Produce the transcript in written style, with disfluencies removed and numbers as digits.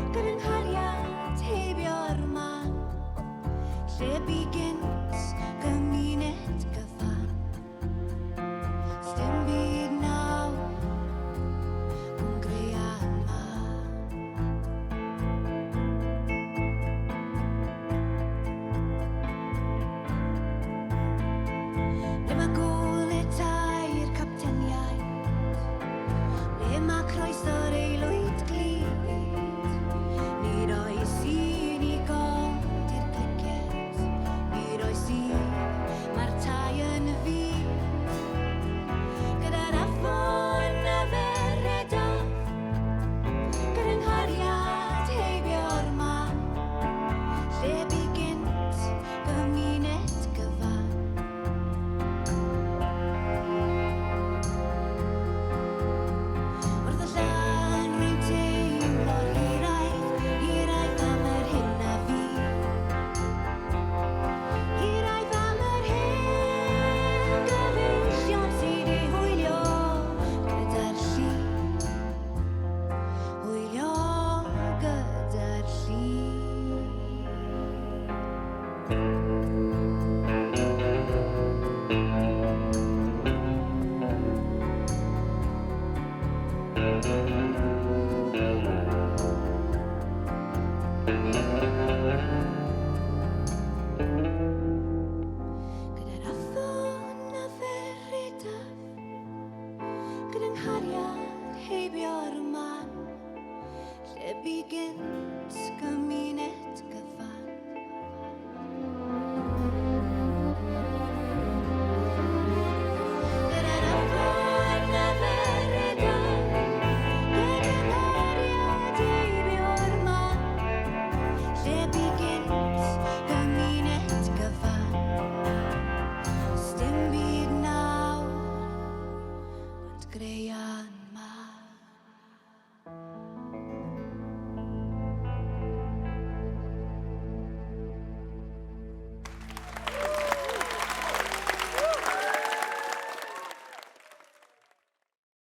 Gynghariad heibio'r man, lle bigint gymuned gyfan. Sdim byd nawr, yn gread man. Le mae gwletau'r capteniaid, le mae croeso'r aelwyd glid. Nid oes unigol i'r cliced, nid oes mae'r tai yn fi. Gyda'r affon a feredaf, gynghariad heibio'r man, lle bigint gymuned gyfan. Wrth y llan rwy'n teimlo'r hiraeth am yr hyn a fi. Hiraeth am yr hen gyfeillion sydd ei hwylio gyda'r lli. Hwylio gyda'r lli. Gyda'r affon a feredaf, gynghariad heibio'r man, lle bigint